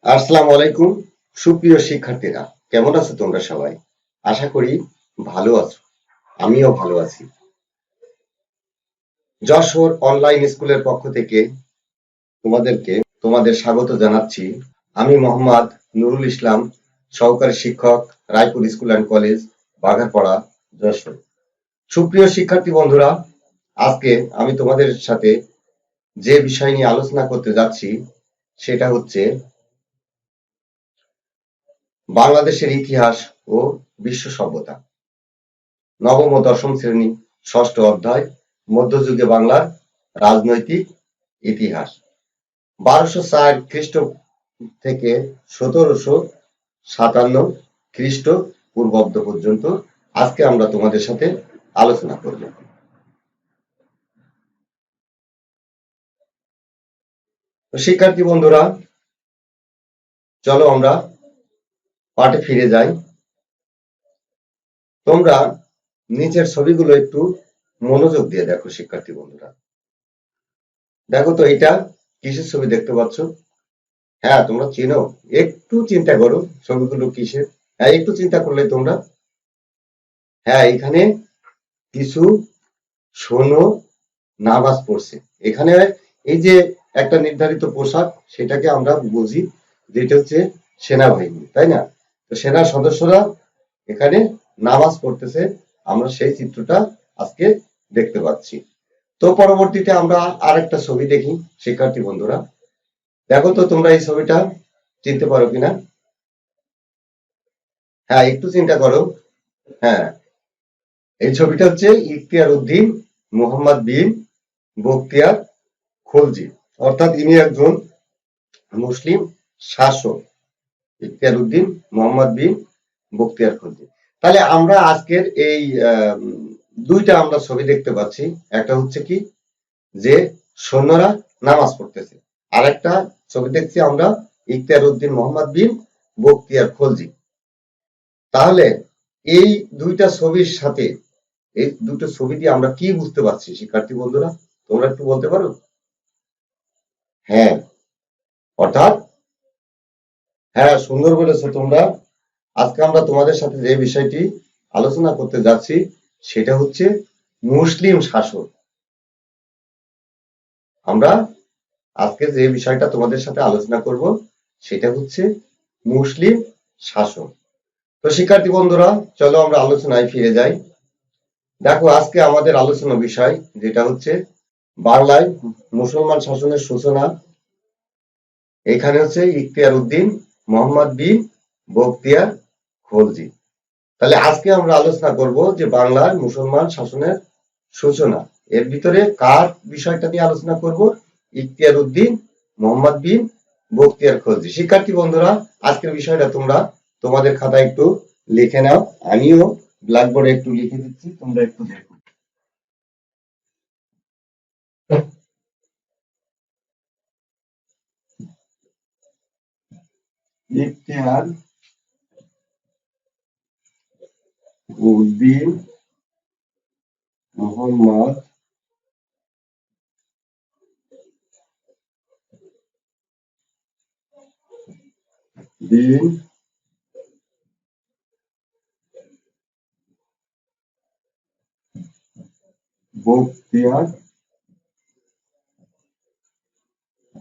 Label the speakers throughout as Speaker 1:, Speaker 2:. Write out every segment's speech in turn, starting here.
Speaker 1: আসসালামু আলাইকুম। সুপ্রিয় শিক্ষার্থীরা, কেমন আছো তোমরা সবাই? আশা করি ভালো আছো। আমিও ভালো আছি। যশোর অনলাইন স্কুলের পক্ষ থেকে তোমাদেরকে স্বাগত জানাচ্ছি। আমি মোহাম্মদ নুরুল ইসলাম, সহকারী শিক্ষক, Raipur school and college, Bagharpara, Jessore. সুপ্রিয় শিক্ষার্থী বন্ধুরা, আজকে আমি তোমাদের সাথে যে বিষয় নিয়ে আলোচনা করতে যাচ্ছি সেটা হচ্ছে বাংলাদেশের ইতিহাস ও বিশ্ব সভ্যতা। নবম ও দশম শ্রেণী, ষষ্ঠ অধ্যায়, মধ্যযুগে বাংলার রাজনৈতিক ইতিহাস। 1204 খ্রিস্ট থেকে 1757 খ্রিস্ট পূর্বাব্দ পর্যন্ত আজকে আমরা তোমাদের সাথে আলোচনা করব। শিক্ষার্থী বন্ধুরা, চলো আমরা পাঠে ফিরে যাই। তোমরা নিচের ছবিগুলো একটু মনোযোগ দিয়ে দেখো শিক্ষার্থী বন্ধুরা। দেখো তো এটা কিসের ছবি দেখতে পাচ্ছ? হ্যাঁ, তোমরা চেনো? একটু চিন্তা করো ছবিগুলো কিসের। হ্যাঁ, একটু চিন্তা করলে তোমরা, হ্যাঁ, এখানে কিছু সৈন্য নামাজ পড়ছে। এখানে এই যে একটা নির্ধারিত পোশাক, সেটাকে আমরা বুঝি যে এটা হচ্ছে সেনাবাহিনী, তাই না? তো সেনা সদস্যরা এখানে নামাজ পড়তেছে, আমরা সেই চিত্রটা আজকে দেখতে পাচ্ছি। তো পরবর্তীতে আমরা আরেকটা ছবি দেখি শিক্ষার্থী বন্ধুরা। দেখো তো তোমরা এই ছবিটা চিনতে পারো কিনা? হ্যাঁ, একটু চিন্তা করো। হ্যাঁ, এই ছবিটা হচ্ছে ইখতিয়ার উদ্দিন মুহাম্মদ বিন বখতিয়ার খলজি, অর্থাৎ ইনি একজন মুসলিম শাসক, ইখতিয়ার উদ্দিন মুহাম্মদ বিন বখতিয়ার খলজি। তাহলে আমরা আজকের এই দুইটা আমরা ছবি দেখতে পাচ্ছি। একটা হচ্ছে কি, যে সৈন্যরা নামাজ পড়তেছে, আর একটা ছবি দেখছি আমরা ইখতিয়ার উদ্দিন মুহাম্মদ বিন বখতিয়ার খলজি। তাহলে এই দুইটা ছবির সাথে এই দুটো ছবি দিয়ে আমরা কি বুঝতে পারছি শিক্ষার্থী বন্ধুরা? তোমরা একটু বলতে পারো? হ্যাঁ, অর্থাৎ, হ্যাঁ, সুন্দর বলেছো তোমরা। আজকে আমরা তোমাদের সাথে যে বিষয়টি আলোচনা করতে যাচ্ছি সেটা হচ্ছে মুসলিম শাসন। আমরা আজকে যে বিষয়টা তোমাদের সাথে আলোচনা করব সেটা হচ্ছে মুসলিম শাসন। তো শিক্ষার্থী বন্ধুরা, চলো আমরা আলোচনায় ফিরে যাই। দেখো, আজকে আমাদের আলোচনা বিষয় যেটা হচ্ছে বাংলায় মুসলমান শাসনের সূচনা। এখানে হচ্ছে ইখতিয়ার উদ্দিন মুহাম্মদ বিন বখতিয়ার খলজি। তাহলে আজকে আমরা আলোচনা করব যে বাংলার মুসলমান শাসনের সূচনা। এর ভিতরে কার বিষয়টা নিয়ে আলোচনা করব? ইখতিয়ার উদ্দিন মুহাম্মদ বিন বখতিয়ার খলজি। শিক্ষার্থী বন্ধুরা, আজকের বিষয়টা তোমরা তোমাদের খাতায় একটু লিখে নাও। আমিও ব্ল্যাকবোর্ডে একটু লিখে দিচ্ছি, তোমরা একটু দেখো। ইখতিয়ার উদ্দিন মুহাম্মদ বিন বখতিয়ার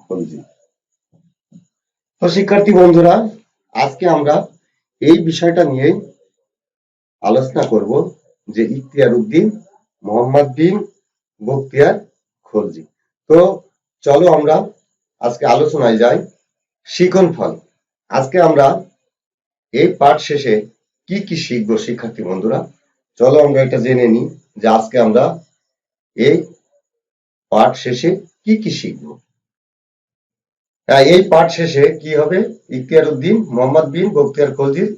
Speaker 1: খলজি। তো শিক্ষার্থী বন্ধুরা, আজকে আমরা এই বিষয়টা নিয়ে আলোচনা করব যে ইখতিয়ার উদ্দিন মুহাম্মদ বিন বখতিয়ার খলজি। তো চলো আমরা আজকে আলোচনায় যাই। শিখন ফল। আজকে আমরা এই পাঠ শেষে কি কি শিখবো শিক্ষার্থী বন্ধুরা? চলো আমরা এটা জেনে নিই যে আজকে আমরা এই পাঠ শেষে কি কি শিখবো। এই পাঠ শেষে কি হবে? ইখতিয়ার উদ্দিন মুহাম্মদ বিন বখতিয়ার খলজির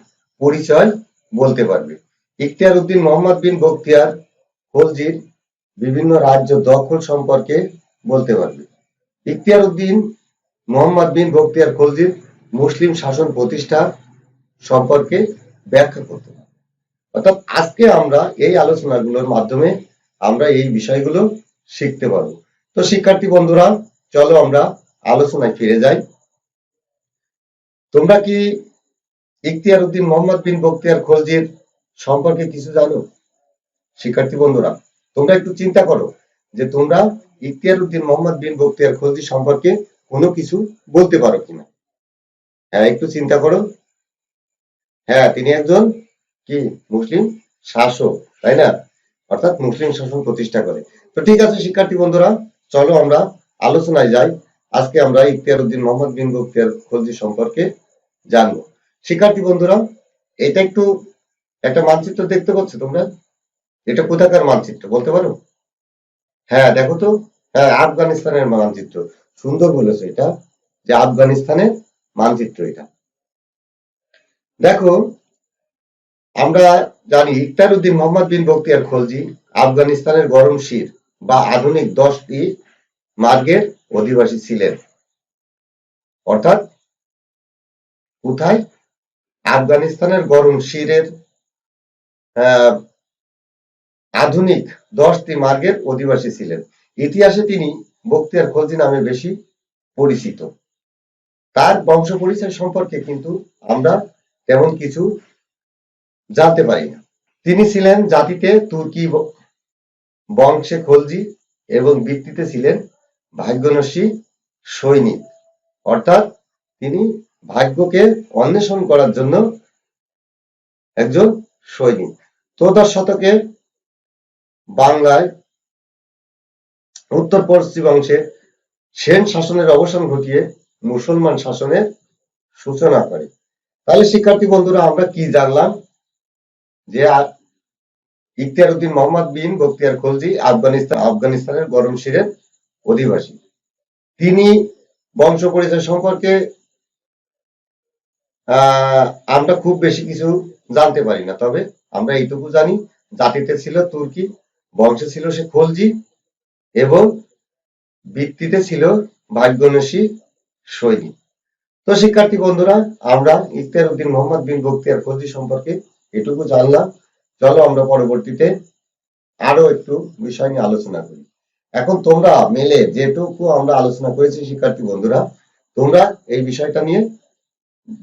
Speaker 1: পরিচয় বলতে পারবে। ইখতিয়ার উদ্দিন মুহাম্মদ বিন বখতিয়ার খলজির বিভিন্ন রাজ্য দখল সম্পর্কে বলতে পারবে। ইখতিয়ার উদ্দিন মুহাম্মদ বিন বখতিয়ার খলজির মুসলিম শাসন প্রতিষ্ঠা সম্পর্কে ব্যাখ্যা করতে পারবে। অর্থাৎ আজকে আমরা এই আলোচনাগুলোর মাধ্যমে আমরা এই বিষয়গুলো শিখতে পারবো। তো শিক্ষার্থী বন্ধুরা, চলো আমরা আলোচনায় ফিরে যাই। তোমরা কি ইখতিয়ার উদ্দিন মোহাম্মদ বিন বখতিয়ার খলজির সম্পর্কে কিছু জানো? শিক্ষার্থী বন্ধুরা, তোমরা একটু চিন্তা করো যে তোমরা ইখতিয়ার উদ্দিন মোহাম্মদ বিন বখতিয়ার খলজি সম্পর্কে কোনো কিছু বলতে পারো কিনা। হ্যাঁ, একটু চিন্তা করো। হ্যাঁ, তিনি একজন কি মুসলিম শাসক, তাই না? অর্থাৎ মুসলিম শাসন প্রতিষ্ঠা করে। তো ঠিক আছে শিক্ষার্থী বন্ধুরা, চলো আমরা আলোচনায় যাই। আজকে আমরা ইখতিয়ার উদ্দিন মোহাম্মদ বিন বখতিয়ার খলজি সম্পর্কে জানবো। শিক্ষার্থী বন্ধুরা, এটা একটু একটা মানচিত্র দেখতে পাচ্ছ তোমরা? এটা কোথাকার মানচিত্র বলতে পারো? হ্যাঁ, দেখো তো। হ্যাঁ, আফগানিস্তানের মানচিত্র। সুন্দর বলেছো এটা, যে আফগানিস্তানের মানচিত্র এটা। দেখো, আমরা জানি ইখতিয়ার উদ্দিন মোহাম্মদ বিন বখতিয়ার খলজি আফগানিস্তানের গরমশির বা আধুনিক 10টি মার্গের অধিবাসী ছিলেন। অর্থাৎ কোথায়? আফগানিস্তানের গরমশিরের আধুনিক 10টি মার্গের অধিবাসী ছিলেন। ইতিহাসে তিনি বখতিয়ার খলজি নামে বেশি পরিচিত। তার বংশ পরিচয় সম্পর্কে কিন্তু আমরা তেমন কিছু জানতে পারি না। তিনি ছিলেন জাতিতে তুর্কি বংশে খলজি এবং বৃত্তিতে ছিলেন ভাগ্যনস্যী সৈনিক। অর্থাৎ তিনি ভাগ্যকে অন্বেষণ করার জন্য একজন সৈনিক। ত্রয়োদশ শতকে বাংলায় উত্তর পশ্চিমাংশে সেন শাসনের অবসান ঘটিয়ে মুসলমান শাসনের সূচনা করে। তাহলে শিক্ষার্থী বন্ধুরা, আমরা কি জানলাম? যে ইখতিয়ার উদ্দিন মোহাম্মদ বিন বখতিয়ার খলজি আফগানিস্তানের গরমশিরের অধিবাসী। তিনি বংশ পরিচয় সম্পর্কে আমরা খুব বেশি কিছু জানতে পারি না, তবে আমরা এইটুকু জানি জাতিতে ছিল তুর্কি, বংশে ছিল সে খলজি এবং বৃত্তিতে ছিল ভাগ্যনস্যী সৈনিক। তো শিক্ষার্থী বন্ধুরা, আমরা ইখতিয়ার উদ্দিন মোহাম্মদ বিন বখতিয়ার খলজি সম্পর্কে এটুকু জানলাম। চলো আমরা পরবর্তীতে আরো একটু বিষয় নিয়ে আলোচনা করি। এখন তোমরা মিলে যেটুকু আমরা আলোচনা করেছি শিক্ষার্থী বন্ধুরা, তোমরা এই বিষয়টা নিয়ে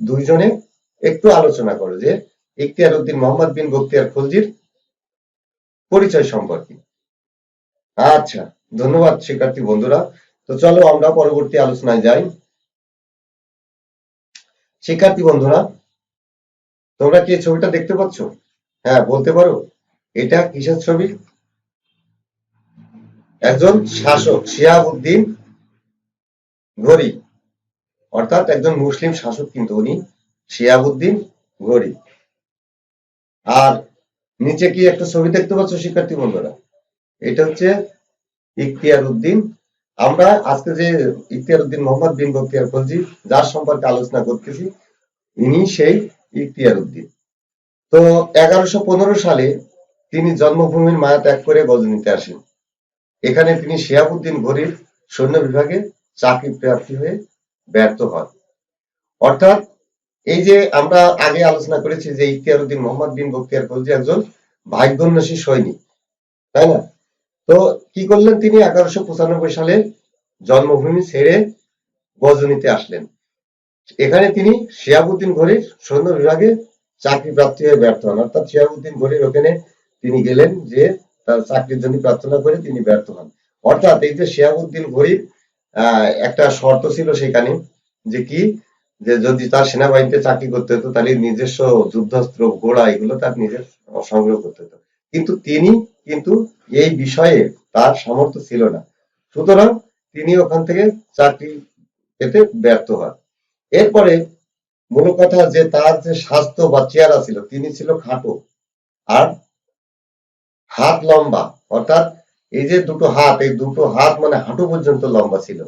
Speaker 1: দুইজনে একটু আলোচনা করো যে ইখতিয়ার উদ্দিন মোহাম্মদ বিন বখতিয়ার খলজির পরিচয় সম্পর্কে। আচ্ছা, ধন্যবাদ শিক্ষার্থী বন্ধুরা। তো চলো আমরা পরবর্তী আলোচনায় যাই। শিক্ষার্থী বন্ধুরা, তোমরা কি ছবিটা দেখতে পাচ্ছ? হ্যাঁ, বলতে পারো এটা কিসের ছবি? একজন শাসক শিহাবুদ্দিন ঘড়ি, অর্থাৎ একজন মুসলিম শাসক কিন্তু উনি শিহাবুদ্দিন ঘড়ি। আর নিচে কি একটা ছবি দেখতে পাচ্ছ শিক্ষার্থী বন্ধুরা? এটা হচ্ছে ইখতিয়ার উদ্দিন। আমরা আজকে যে ইখতিয়ার উদ্দিন মোহাম্মদ বিন বখতিয়ার খলজি যার সম্পর্কে আলোচনা করতেছি, ইনি সেই ইখতিয়ার উদ্দিন। তো 1115 সালে তিনি জন্মভূমির মায়া ত্যাগ করে গজনীতে আসেন। এখানে তিনি শিহাবুদ্দিন ঘড়ির সৈন্য বিভাগে চাকরি প্রার্থী হয়ে ব্যর্থ হন। অর্থাৎ এই যে আমরা আগে আলোচনা করেছি যে ইখতিয়ার উদ্দিন মোহাম্মদ বিন বখতিয়ার খলজি একজন ভাগ্যোন্বেষী সৈনিক, তাই না? তো কি করলেন তিনি? 1195 সালে জন্মভূমি ছেড়ে গজনীতে আসলেন। এখানে তিনি শিহাবুদ্দিন ঘড়ির সৈন্য বিভাগে চাকরি প্রার্থী হয়ে ব্যর্থ হন। অর্থাৎ শিহাবুদ্দিন ঘড়ির ওখানে তিনি গেলেন যে তার চাকরির জন্য প্রার্থনা করে তিনি ব্যর্থ হন। অর্থাৎ এই যে শিহাবুদ্দিন ঘড়ির একটা শর্ত ছিল সেখানে, যে কি, যে যদি তার সেনাবাহিনীতে চাকরি করতে হতো তাহলে নিজস্ব যুদ্ধাস্ত্র ঘোড়া এগুলো তার নিজের সংগ্রহ করতে হতো। কিন্তু তিনি কিন্তু এই বিষয়ে তার সামর্থ্য ছিল না, সুতরাং তিনি ওখান থেকে চাকরি পেতে ব্যর্থ হন। এরপরে মূল কথা যে তার যে স্বাস্থ্য বা চেহারা ছিল, তিনি ছিল খাটো আর হাত লম্বা। অর্থাৎ এই যে দুটো হাত, এই দুটো হাত মানে হাঁটু পর্যন্ত লম্বা ছিল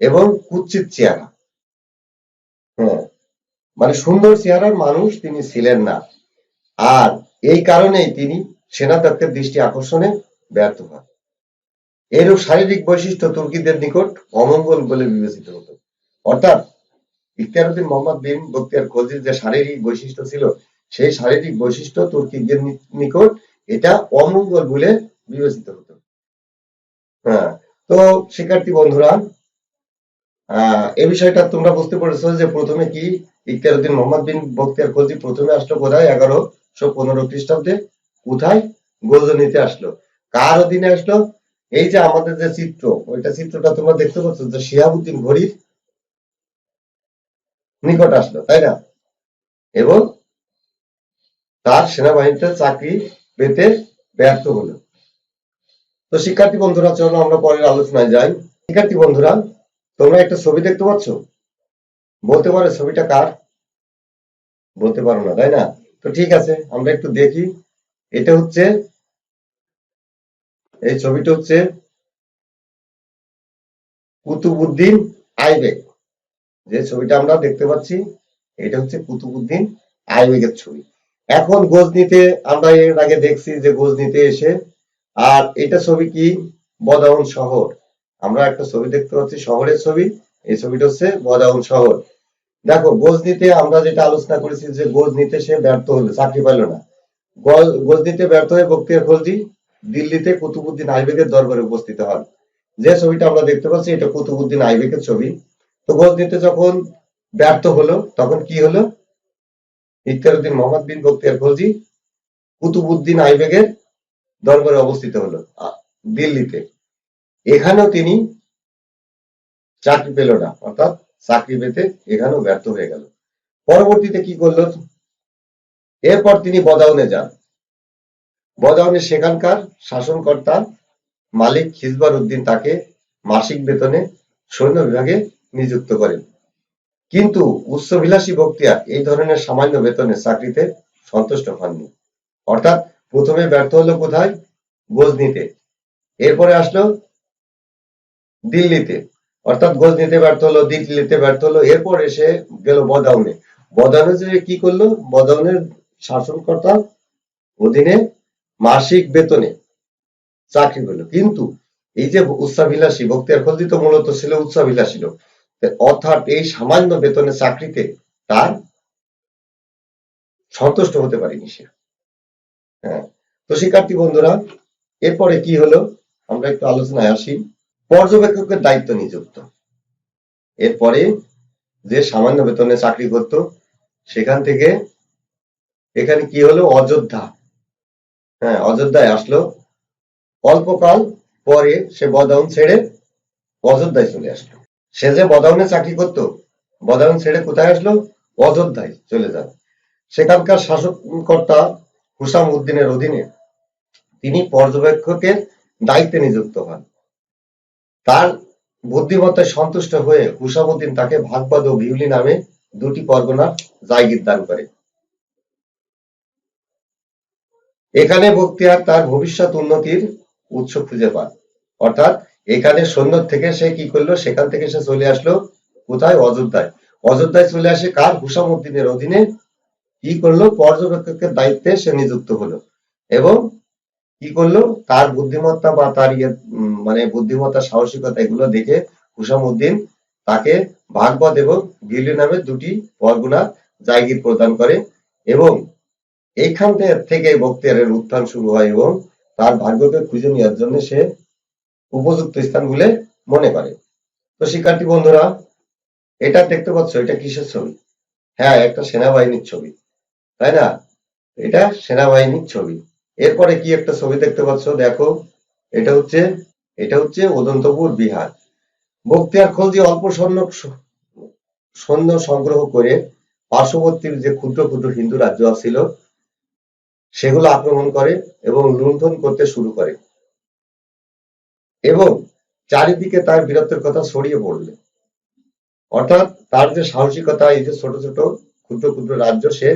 Speaker 1: এবং কুৎসিত চেহারা। হ্যাঁ, মানে সুন্দর চেহারার মানুষ তিনি ছিলেন না। আর এই কারণেই তিনি সেনাধ্যক্ষের দৃষ্টি আকর্ষণে ব্যর্থ হন। এরূপ শারীরিক বৈশিষ্ট্য তুর্কিদের নিকট অমঙ্গল বলে বিবেচিত হতো। অর্থাৎ ইখতিয়ার উদ্দিন মোহাম্মদ বিন বখতিয়ার খলজির যে শারীরিক বৈশিষ্ট্য ছিল, সেই শারীরিক বৈশিষ্ট্য তুর্কিদের নিকট এটা অমঙ্গল বলে বিবেচিত হতো। হ্যাঁ, তো শিক্ষার্থী বন্ধুরা, এই বিষয়টা তোমরা বুঝতে পেরেছো যে প্রথমে কি ইখতিয়ার উদ্দিন মোহাম্মদ বিন বখতিয়ার খলজি প্রথমে আসলো কোথায়? 1115 খ্রিস্টাব্দে। কোথায়? গজনিতে আসলো। কার অধীনে আসলো? এই যে আমাদের যে চিত্র, ওইটা চিত্রটা তোমরা দেখতে পাচ্ছ যে শিহাবুদ্দিন ঘড়ির নিকট আসলো, তাই না? এবং তার সেনাবাহিনীতে চাকরি পেতে ব্যর্থ হলো। তো শিক্ষার্থী বন্ধুরা, চলো আমরা পরের আলোচনায় যাই। শিক্ষার্থী বন্ধুরা, তোমরা একটা ছবি দেখতে পাচ্ছ? বলতে পারো ছবিটা কার? বলতে পারো না, তাই না? তো ঠিক আছে, আমরা একটু দেখি। এটা হচ্ছে, এই ছবিটা হচ্ছে কুতুবউদ্দিন আইবেক। যে ছবিটা আমরা দেখতে পাচ্ছি, এটা হচ্ছে কুতুবউদ্দিন আইবেকের ছবি। এখন গজনিতে আমরা এর আগে দেখছি যে গজনিতে এসে, আর এটা ছবি কি? বদাউন শহর। আমরা একটা ছবি দেখতে পাচ্ছি, শহরের ছবি। এই ছবিটা হচ্ছে বদাউন শহর। দেখো, গজনিতে আমরা যেটা আলোচনা করেছি যে গজনিতে সে ব্যর্থ হলো, চাকরি পাইল না। গজনিতে ব্যর্থ হয়ে বখতিয়ার খলজি দিল্লিতে কুতুবউদ্দিন আইবেকের দরবারে উপস্থিত হন। যে ছবিটা আমরা দেখতে পাচ্ছি, এটা কুতুবউদ্দিন আইবেকের ছবি। তো গজনিতে যখন ব্যর্থ হলো, তখন কি হলো? ইখতিয়ার উদ্দিন মোহাম্মদ বিন বখতিয়ার খলজি কুতুবউদ্দিন আইবেকের দরবারে অবস্থিত হলো দিল্লিতে। এখানেও তিনি চাকরি পেল না, অর্থাৎ চাকরি পেতে এখানেও ব্যর্থ হয়ে গেল। পরবর্তীতে কি করলো? এরপর তিনি বদাউনে যান। বদাউনে সেখানকার শাসনকর্তা মালিক খিজবার উদ্দিন তাকে মাসিক বেতনে সৈন্য বিভাগে নিযুক্ত করেন। কিন্তু উচ্চবিলাসী বখতিয়ার এই ধরনের সামান্য বেতনের চাকরিতে সন্তুষ্ট হননি। অর্থাৎ প্রথমে ব্যর্থ হলো কোথায়? গজনিতে। এরপরে আসলো দিল্লিতে। অর্থাৎ গজনিতে ব্যর্থ হলো, দিল্লিতে ব্যর্থ হলো, এরপর এসে গেল বদাউনে। বদাউনে যে কি করলো? বদাউনের শাসনকর্তার অধীনে মাসিক বেতনে চাকরি পেল। কিন্তু এই যে উচ্চাভিলাষী বখতিয়ার খলজি তো মূলত ছিল উচ্চাভিলাষী লোক, অর্থাৎ এই সামান্য বেতনের চাকরিতে তার সন্তুষ্ট হতে পারেনি সে। হ্যাঁ, তো শিক্ষার্থী বন্ধুরা, এরপরে কি হলো আমরা একটু আলোচনায় আসি। পর্যবেক্ষকের দায়িত্ব নিযুক্ত। এরপরে যে সামান্য বেতনে চাকরি করত, সেখান থেকে এখানে কি হলো? অযোধ্যা। হ্যাঁ, অযোধ্যায় আসলো। অল্পকাল পরে সে বদাউন ছেড়ে অযোধ্যায় চলে আসলো। সে যে বদাউনে চাকরি করত, বদাউন ছেড়ে কোথায় আসলো? অযোধ্যায় চলে যায়। সেখানকার শাসককর্তা হুসাম উদ্দিনের অধীনে তিনি পর্যবেক্ষকের দায়িত্বে নিযুক্ত হন। তার বুদ্ধিমত্তায় সন্তুষ্ট হয়ে হুসাম উদ্দিন তাকে ভাগবত ও ভিউলি নামে দুটি পরগনা জায়গির দান করে। এখানে বখতিয়ার তার ভবিষ্যৎ উন্নতির উৎস খুঁজে পান। অর্থাৎ এখানে সৈন্য থেকে সে কি করলো? সেখান থেকে সে চলে আসলো কোথায়? অযোধ্যায়। অযোধ্যায় চলে আসে কার? হুসাম উদ্দিনের অধীনে কি করলো? পর্যবেক্ষকের দায়িত্বে সে নিযুক্ত হলো। এবং কি করলো? তার বুদ্ধিমত্তা বা তার মানে বুদ্ধিমত্তা, সাহসিকতা এগুলো দেখে হুসাম উদ্দিন তাকে ভাগবত এবং ভিউলি নামে দুটি পরগনা জায়গির প্রদান করে। এবং এইখান থেকে বখতিয়ারের উত্থান শুরু হয় এবং তার ভাগ্যকে খুঁজে নেওয়ার জন্য সে উপযুক্ত স্থান বলে মনে করে। তো শিক্ষার্থী বন্ধুরা, এটা দেখতে পাচ্ছ, এটা কিসের ছবি? হ্যাঁ, একটা সেনাবাহিনীর ছবি, তাই না? এটা সেনাবাহিনীর ছবি। এরপরে কি একটা ছবি দেখতে পাচ্ছ? দেখো, এটা হচ্ছে উদন্তপুর বিহার। বখতিয়ার খলজি অল্প সৈন্য সংগ্রহ করে পার্শ্ববর্তী যে ক্ষুদ্র ক্ষুদ্র হিন্দু রাজ্য ছিল সেগুলো আক্রমণ করে এবং লুণ্ঠন করতে শুরু করে এবং চারিদিকে তার বীরত্বের কথা ছড়িয়ে পড়লে, অর্থাৎ তার যে সাহসিকতা, এই যে ছোট ছোট ক্ষুদ্র ক্ষুদ্র রাজ্য সে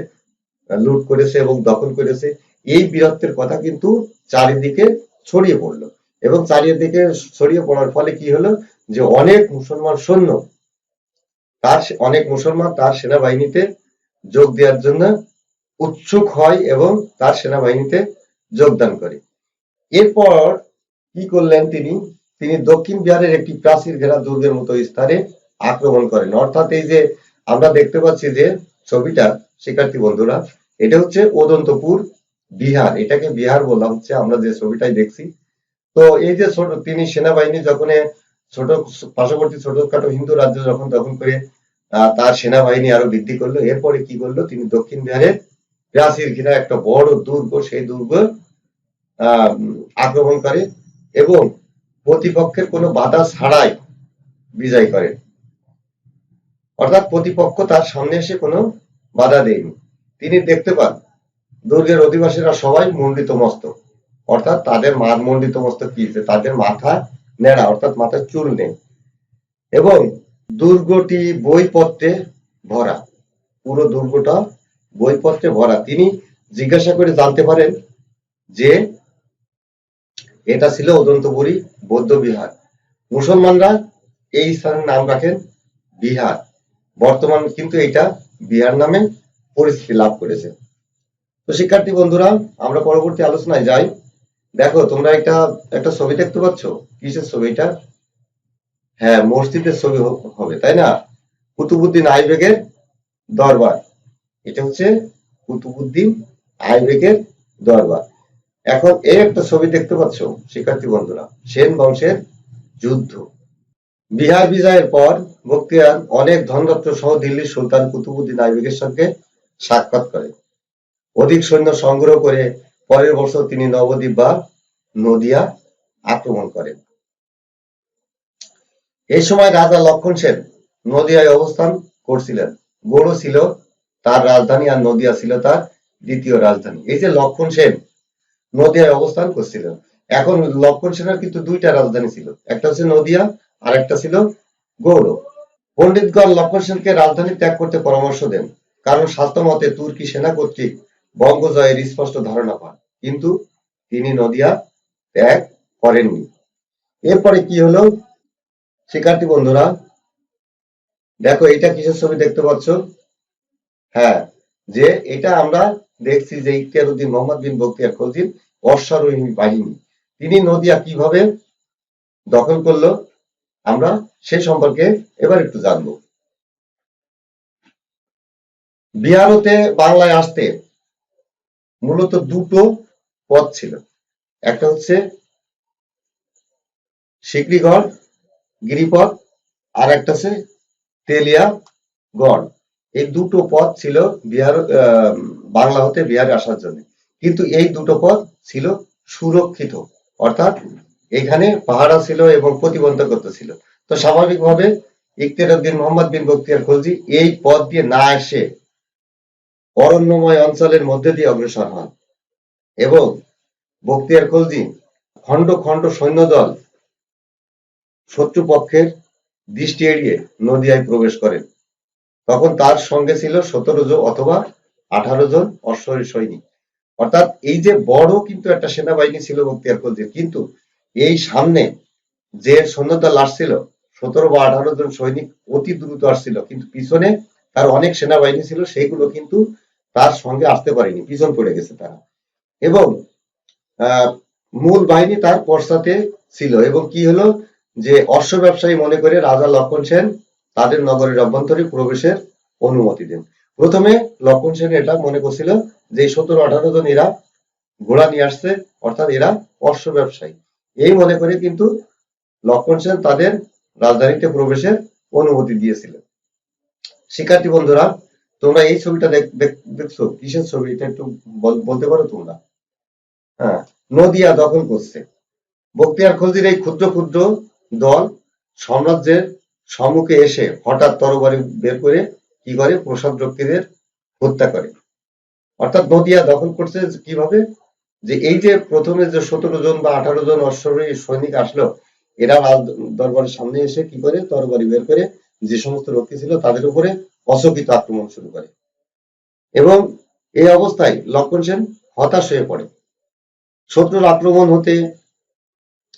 Speaker 1: লুট করেছে এবং দখল করেছে, এই বীরত্বের কথা কিন্তু চারিদিকে ছড়িয়ে পড়লো। এবং চারিদিকে ছড়িয়ে পড়ার ফলে কি হলো? যে অনেক মুসলমান তার সেনাবাহিনীতে যোগ দেওয়ার জন্য উৎসুক হয় এবং তার সেনাবাহিনীতে যোগদান করে। এরপর কি করলেন তিনি? তিনি দক্ষিণ বিহারের একটি প্রাচীর ঘেরা দুর্গের মতো স্থানে আক্রমণ করেন। অর্থাৎ এই যে আমরা দেখতে পাচ্ছি যে ছবিটা, শিক্ষার্থী বন্ধুরা, এটা হচ্ছে উদন্তপুর বিহার। এটাকে বিহার বলা হচ্ছে, আমরা যে ছবিটাই দেখছি। তো এই যে তিনি সেনাবাহিনী যখন ছোট পার্শ্ববর্তী ছোটখাটো হিন্দু রাজ্য যখন দখল করে তার সেনাবাহিনী আরো বৃদ্ধি করলো। এরপরে কি করলো, তিনি দক্ষিণ বিহারের প্রাচীর ঘেরা একটা বড় দুর্গ, সেই দুর্গ আক্রমণ করে এবং প্রতিপক্ষের কোনো বাধা ছাড়াই বিজয় করে। অর্থাৎ প্রতিপক্ষ তার সামনে এসে কোনো বাধা দেয়নি। তিনি দেখতে পান দুর্গের অধিবাসীরা সবাই মণ্ডিত মস্তক, অর্থাৎ তাদের মণ্ডিত মস্তক কি, তাদের মাথা নেড়া, অর্থাৎ মাথায় চুল নেই, এবং দুর্গটি বইপত্রে ভরা, পুরো দুর্গটা বইপত্রে ভরা। তিনি জিজ্ঞাসা করে জানতে পারেন যে এটা ছিল অদন্তপুরী বৌদ্ধ বিহার। মুসলমানরা এই স্থানের নাম রাখেন বিহার, বর্তমান কিন্তু এটা বিহার নামে পরিচিতি লাভ করেছে। তো শিক্ষার্থী বন্ধুরা, আমরা পরবর্তী আলোচনায় যাই। দেখো তোমরা একটা ছবি দেখতে পাচ্ছ, কিসের ছবি এটা? হ্যাঁ, মসজিদের ছবি হবে, তাই না? কুতুবউদ্দিন আইবেকের দরবার, এটা হচ্ছে কুতুবউদ্দিন আইবেকের দরবার। এখন এই একটা ছবি দেখতে পাচ্ছ শিক্ষার্থী বন্ধুরা, সেন বংশের যুদ্ধ। বিহার বিজয়ের পর বখতিয়ার অনেক ধনরত্ন সহ দিল্লির সুলতান কুতুবউদ্দিন আইবেকের সঙ্গে সাক্ষাৎ করেন। অধিক সৈন্য সংগ্রহ করে পরের বছর তিনি নবদ্বীপ বা নদিয়া আক্রমণ করেন। এই সময় রাজা লক্ষণ সেন নদিয়ায় অবস্থান করছিলেন। গৌড় ছিল তার রাজধানী আর নদিয়া ছিল তার দ্বিতীয় রাজধানী। এই যে লক্ষণ সেন নদিয়ায় অবস্থান করছিলেন, এখন লক্ষণ সেনের কিন্তু দুইটা রাজধানী ছিল, একটা হচ্ছে নদিয়া আর একটা ছিল গৌড়। পণ্ডিতগণ লক্ষণ সেনকে রাজধানী ত্যাগ করতে পরামর্শ দেন, কারণ শাস্ত্র মতে তুর্কি সেনা কর্তৃক বঙ্গ জয়ের স্পষ্ট ধারণা পান, কিন্তু তিনি নদিয়া ত্যাগ করেননি। এরপরে কি হলো শিক্ষার্থী বন্ধুরা, দেখো এটা কিসের ছবি দেখতে পাচ্ছ? হ্যাঁ, যে এটা আমরা দেখছি যে ইখতিয়ার উদ্দিন মোহাম্মদ বিন বখতিয়ার খলজির অশ্বারোহী বাহিনী, তিনি নদিয়া কিভাবে দখল করলো আমরা সে সম্পর্কে এবার একটু জানবো। বিহার হতে বাংলায় আসতে মূলত দুটো পথ ছিল, একটা হচ্ছে সিকরিগড় গিরিপথ আর একটা হচ্ছে তেলিয়াগড়। এই দুটো পথ ছিল বিহার, বাংলা হতে বিহারে আসার জন্য, কিন্তু এই দুটো পথ ছিল সুরক্ষিত, অর্থাৎ এখানে পাহারা ছিল এবং প্রতিবন্ধকতা ছিল। তো স্বাভাবিকভাবে ইখতিয়ার উদ্দিন মোহাম্মদ বিন বখতিয়ার খলজি এই পথ দিয়ে না এসে অরণ্যময় অঞ্চলের মধ্যে দিয়ে অগ্রসর হন এবং বখতিয়ার খলজি খন্ড খন্ড সৈন্যদল শত্রুপক্ষের দৃষ্টি এড়িয়ে নদিয়ায় প্রবেশ করেন। তখন তার সঙ্গে ছিল 17 জন অথবা 18 জন অশ্বারোহী সৈনিক। অর্থাৎ এই যে বড় কিন্তু একটা সেনাবাহিনী ছিল বখতিয়ার খলজির, কিন্তু এই সামনে যে সৈন্যদল আসছিল 17 বা 18 জন সৈনিক অতি দ্রুত আসছিল, কিন্তু পিছনে তার অনেক সেনাবাহিনী ছিল, সেইগুলো কিন্তু তার সঙ্গে আসতে পারেনি, পিছন পড়ে গেছে তারা, এবং মূল বাহিনী তার পশ্চাতে ছিল। এবং কি হলো যে অশ্ব ব্যবসায়ী মনে করে রাজা লক্ষণ সেন তাদের নগরের অভ্যন্তরে প্রবেশের অনুমতি দেন। প্রথমে লক্ষণ সেন এটা মনে করছিল যে 17-18 জন এরা ঘোড়া নিয়ে আসছে, অর্থাৎ এরা অশ্ব ব্যবসায়ী, এই মনে করে কিন্তু লক্ষণ সেন তাদের রাজধানীতে প্রবেশের অনুমতি দিয়েছিলেন। শিক্ষার্থী বন্ধুরা, তোমরা এই ছবিটা দেখছো, কিসের ছবি এটা একটু বলতে পারো তোমরা? হ্যাঁ, নদিয়া দখল করছে। বখতিয়ার খলজির এই ক্ষুদ্র ক্ষুদ্র দল সাম্রাজ্যের সম্মুখে এসে হঠাৎ তরবারি বের করে কি করে, প্রসাদ রক্ষীদের হত্যা করে। অর্থাৎ নদিয়া দখল করছে কিভাবে, যে এই যে প্রথমে যে 17 জন বা 18 জন অশ্বারোহী সৈনিক আসলো, এরা রাজ দরবারের সামনে এসে কি করে, তরবারি বের করে যে সমস্ত রক্ষী ছিল তাদের উপরে অচকিত আক্রমণ শুরু করে। এবং এই অবস্থায় লক্ষণ সেন হতাশ হয়ে পড়ে। শত্রুর আক্রমণ হতে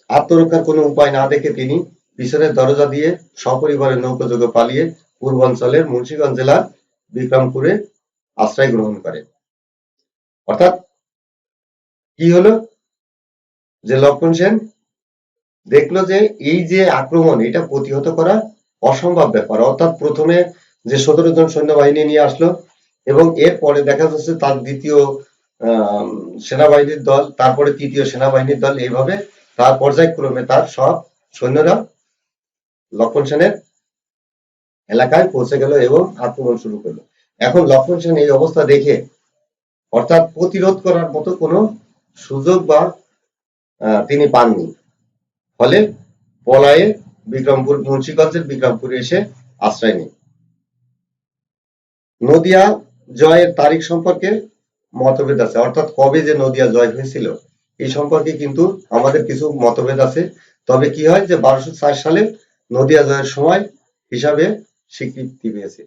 Speaker 1: আত্মরক্ষার কোনো উপায় না দেখে তিনি পিছনের দরজা দিয়ে সপরিবারে নৌকাযোগে পালিয়ে পূর্বাঞ্চলের মুন্সিগঞ্জ জেলার বিক্রমপুরে আশ্রয় গ্রহণ করেন। অর্থাৎ কি হলো যে লক্ষণ সেন দেখলো যে এই যে আক্রমণ, এটা প্রতিহত করা অসম্ভব ব্যাপার। অর্থাৎ প্রথমে যে 17 জন সৈন্যবাহিনী নিয়ে আসলো এবং এরপরে দেখা যাচ্ছে তার দ্বিতীয় সেনাবাহিনীর দল, তারপরে তৃতীয় সেনাবাহিনীর দল, এইভাবে তার পর্যায়ক্রমে তার সব সৈন্যরা লক্ষণ সেনের এলাকায় পৌঁছে গেল এবং আক্রমণ শুরু করলো। এখন লক্ষণ সেন এই অবস্থা দেখে, অর্থাৎ প্রতিরোধ করার মতো কোনো সুযোগ বা তিনি পাননি। ফলে পলায়ে বিক্রমপুর, মুন্সিগঞ্জের বিক্রমপুরে এসে আশ্রয় নেয়। নদিয়া জয়ের তারিখ সম্পর্কে মতভেদ আছে, অর্থাৎ কবে যে নদিয়া জয় হয়েছিল এই সম্পর্কে কিন্তু আমাদের কিছু মতভেদ আছে। তবে কি হয় যে 1204 সালে নদিয়া জয়ের সময় হিসাবে স্বীকৃতি পেয়েছে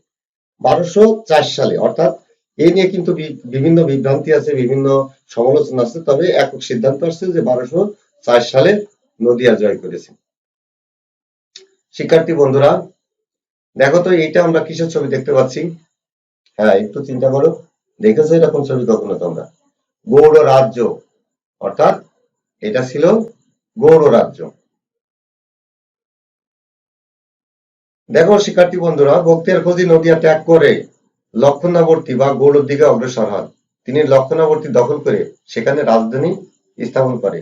Speaker 1: 1204 সালে, অর্থাৎ এই নিয়ে কিন্তু বিভিন্ন বিভ্রান্তি আছে, বিভিন্ন সমালোচনা আছে, তবে একক সিদ্ধান্ত আসছে যে 1204 সালে নদিয়া জয় করেছে। শিক্ষার্থী বন্ধুরা, দেখো তো এইটা আমরা কিসের ছবি দেখতে পাচ্ছি? হ্যাঁ, একটু চিন্তা করো, দেখেছো এরকম ছবি কখনো তোমরা? গৌড় রাজ্য, অর্থাৎ এটা ছিল গৌড় রাজ্য। দেখো শিক্ষার্থী বন্ধুরা, বখতিয়ার খলজি নদিয়া ত্যাগ করে লক্ষণাবর্তী বা গৌড়ের দিকে অগ্রসর হন। তিনি লক্ষণাবর্তী দখল করে সেখানে রাজধানী স্থাপন করে।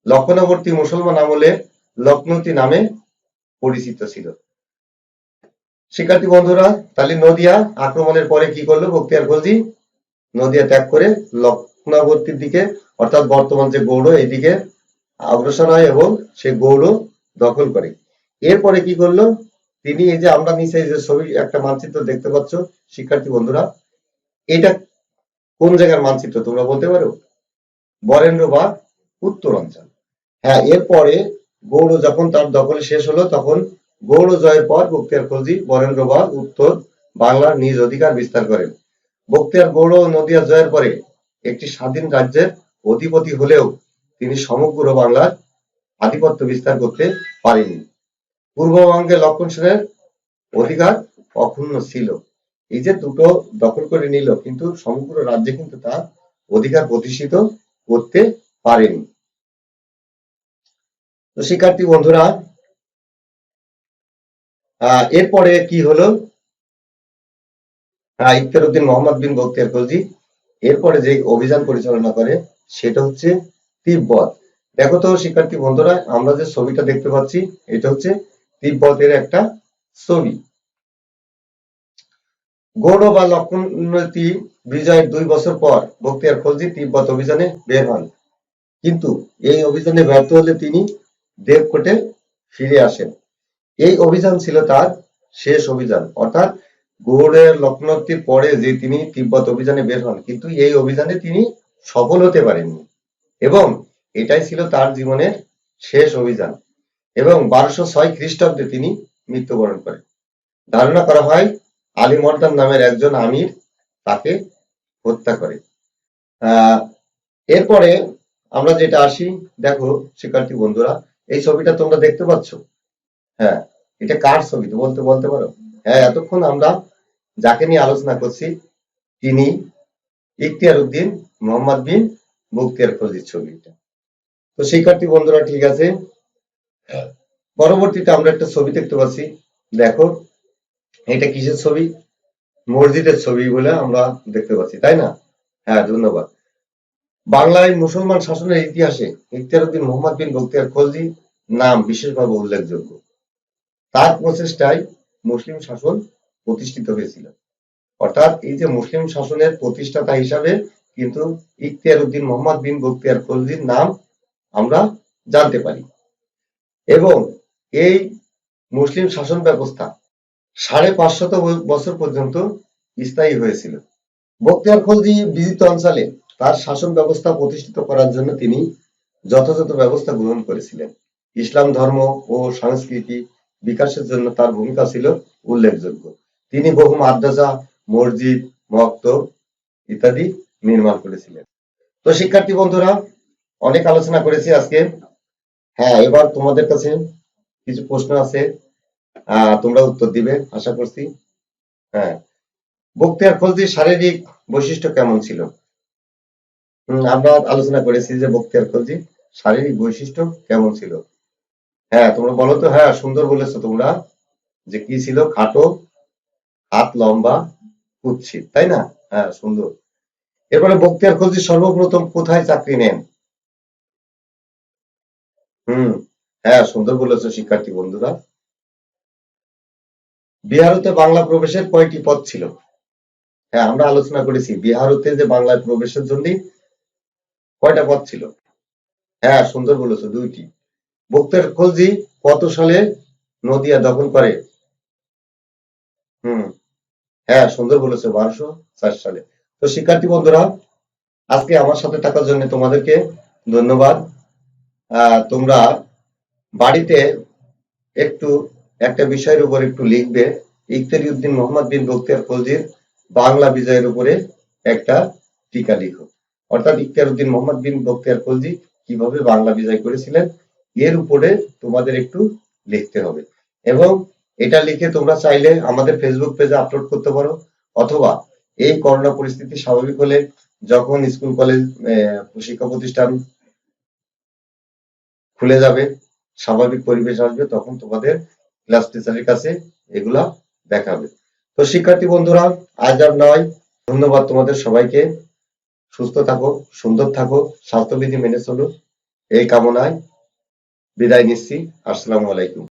Speaker 1: লক্ষণাবর্তী মুসলমান আমলে লক্ষ্ণৌতি নামে পরিচিত ছিল। শিক্ষার্থী বন্ধুরা, তাহলে নদিয়া আক্রমণের পরে কি করলো বখতিয়ার খলজি? নদিয়া ত্যাগ করে লক্ষণাবর্তীর দিকে, অর্থাৎ বর্তমান যে গৌড়, এইদিকে অগ্রসর হয় এবং সে গৌড় দখল করে। এরপরে কি করলো তিনি? এই যে আমরা নিচে যে ছবি একটা মানচিত্র দেখতে পাচ্ছ শিক্ষার্থী বন্ধুরা, এটা কোন জায়গার মানচিত্র তোমরা বলতে পারো? বরেন্দ্র বা উত্তরাঞ্চল। হ্যাঁ, এরপরে গৌড় যখন তার দখলে শেষ হলো, তখন গৌড় জয়ের পর বখতিয়ার খলজি বরেন্দ্র বা উত্তর বাংলার নিজ অধিকার বিস্তার করেন। বখতিয়ার গৌড় ও নদিয়া জয়ের পরে একটি স্বাধীন রাজ্যের অধিপতি হলেও তিনি সমগ্র বাংলার আধিপত্য বিস্তার করতে পারেননি। পূর্ববঙ্গে লক্ষণ সেনের অধিকার অক্ষুণ্ণ ছিল। এই যে দুটো দখল করে নিল, কিন্তু সমগ্র রাজ্যে কিন্তু তার অধিকার প্রতিষ্ঠিত করতে পারেনি। তো শিক্ষার্থী বন্ধুরা, এরপরে কি হলো? ইখতিয়ার উদ্দিন মোহাম্মদ বিন বখতিয়ার খলজি এরপরে যে অভিযান পরিচালনা করে সেটা হচ্ছে তিব্বত। দেখো তো শিক্ষার্থী বন্ধুরা, আমরা যে ছবিটা দেখতে পাচ্ছি এটা হচ্ছে তিব্বতের একটা ছবি। গৌড় বা লক্ষণৌতি বিজয়ের 2 বছর পর বখতিয়ার খলজি তিব্বত অভিযানে বের হন, কিন্তু এই অভিযানে ব্যর্থ হলে তিনি দেবকোটে ফিরে আসেন। এই অভিযান ছিল তার শেষ অভিযান, অর্থাৎ গৌড়ের লক্ষণৌতির পরে যে তিনি তিব্বত অভিযানে বের হন, কিন্তু এই অভিযানে তিনি সফল হতে পারেননি এবং এটাই ছিল তার জীবনের শেষ অভিযান। এবং 1206 খ্রিস্টাব্দে তিনি মৃত্যুবরণ করেন। ধারণা করা হয় আলী মর্দান নামের একজন আমির তাকে হত্যা করে। এরপরে আমরা যেটা আসি, দেখো শিক্ষার্থী বন্ধুরা, এই ছবিটা তোমরা দেখতে পাচ্ছ? হ্যাঁ, এটা কার ছবি তো বলতে বলতে পারো? হ্যাঁ, এতক্ষণ আমরা যাকে নিয়ে আলোচনা করছি তিনি ইখতিয়ার উদ্দিন মোহাম্মদ বিন বখতিয়ার খলজির ছবি এটা। তো শিক্ষার্থী বন্ধুরা, ঠিক আছে, পরবর্তীতে আমরা একটা ছবি দেখতে পাচ্ছি। দেখো এটা কিসের ছবি? মসজিদের ছবি বলে আমরা দেখতে পাচ্ছি, তাই না? হ্যাঁ, ধন্যবাদ। বাংলায় মুসলমান শাসনের ইতিহাসে ইখতিয়ার উদ্দিন মোহাম্মদ বিন বখতিয়ার খলজি নাম বিশেষভাবে উল্লেখযোগ্য। তার প্রচেষ্টায় মুসলিম শাসন প্রতিষ্ঠিত হয়েছিল, অর্থাৎ এই যে মুসলিম শাসনের প্রতিষ্ঠাতা হিসাবে কিন্তু ইখতিয়ার উদ্দিন মোহাম্মদ বিন বখতিয়ার খলজির নাম আমরা জানতে পারি। এবং এই মুসলিম শাসন ব্যবস্থা 550 বছর পর্যন্ত স্থায়ী হয়েছিল। বখতিয়ার খলজি বিজিত অঞ্চলে তার শাসন ব্যবস্থা প্রতিষ্ঠিত করার জন্য তিনি যথাযথ ব্যবস্থা গ্রহণ করেছিলেন। ইসলাম ধর্ম ও সংস্কৃতি বিকাশের জন্য তার ভূমিকা ছিল উল্লেখযোগ্য। তিনি বহু মাদ্রাসা, মসজিদ, মক্তব ইত্যাদি নির্মাণ করেছিলেন। তো শিক্ষার্থী বন্ধুরা, অনেক আলোচনা করেছি আজকে। হ্যাঁ, এবার তোমাদের কাছে কিছু প্রশ্ন আছে, তোমরা উত্তর দিবে আশা করছি। হ্যাঁ, বখতিয়ার খলজির শারীরিক বৈশিষ্ট্য কেমন ছিল? আমরা আলোচনা করেছি যে বখতিয়ার খলজির শারীরিক বৈশিষ্ট্য কেমন ছিল। হ্যাঁ, তোমরা বলো তো। হ্যাঁ, সুন্দর বলেছো তোমরা, যে কি ছিল? খাটো, হাত লম্বা, কুৎসিত, তাই না? হ্যাঁ, সুন্দর। এরপরে বখতিয়ার খলজি সর্বপ্রথম কোথায় চাকরি নেন? হুম, হ্যাঁ, সুন্দর বলেছো শিক্ষার্থী বন্ধুরা। বিহার হতে বাংলা প্রবেশের কয়টি পথ ছিল? হ্যাঁ, আমরা আলোচনা করেছি বিহার হতে যে বাংলায় প্রবেশের জন্য কয়টা পথ ছিল। হ্যাঁ, সুন্দর বলেছো, 2টি। বখতিয়ার খলজি কত সালে নদিয়া দখল করে? হুম, হ্যাঁ, সুন্দর বলেছো, 1204 সালে। তো শিক্ষার্থী বন্ধুরা, আজকে আমার সাথে থাকার জন্য তোমাদেরকে ধন্যবাদ। তোমরা বাড়িতে একটু একটা বিষয়ের উপর একটু লিখবে, ইখতিয়ার উদ্দিন মোহাম্মদ বিন বখতিয়ার খলজির বাংলা বিজয়ের উপরে একটা টিকা লিখো। অর্থাৎ ইখতিয়ার উদ্দিন মোহাম্মদ বিন বখতিয়ার খলজি কিভাবে বাংলা বিজয় করেছিলেন এর উপরে তোমাদের একটু লিখতে হবে। এবং এটা লিখে তোমরা চাইলে আমাদের ফেসবুক পেজে আপলোড করতে পারো, অথবা এই করোনা পরিস্থিতি স্বাভাবিক হলে, যখন স্কুল কলেজ শিক্ষা প্রতিষ্ঠান খুলে যাবে, স্বাভাবিক পরিবেশ আসবে, তখন তোমাদের ক্লাস টিচারের কাছে এগুলা দেখাবে। তো শিক্ষার্থী বন্ধুরা, আজ আর নয়, ধন্যবাদ তোমাদের সবাইকে। সুস্থ থাকো, সুন্দর থাকো, স্বাস্থ্যবিধি মেনে চলো, এই কামনায় বিদায় নিচ্ছি। আসসালামু আলাইকুম।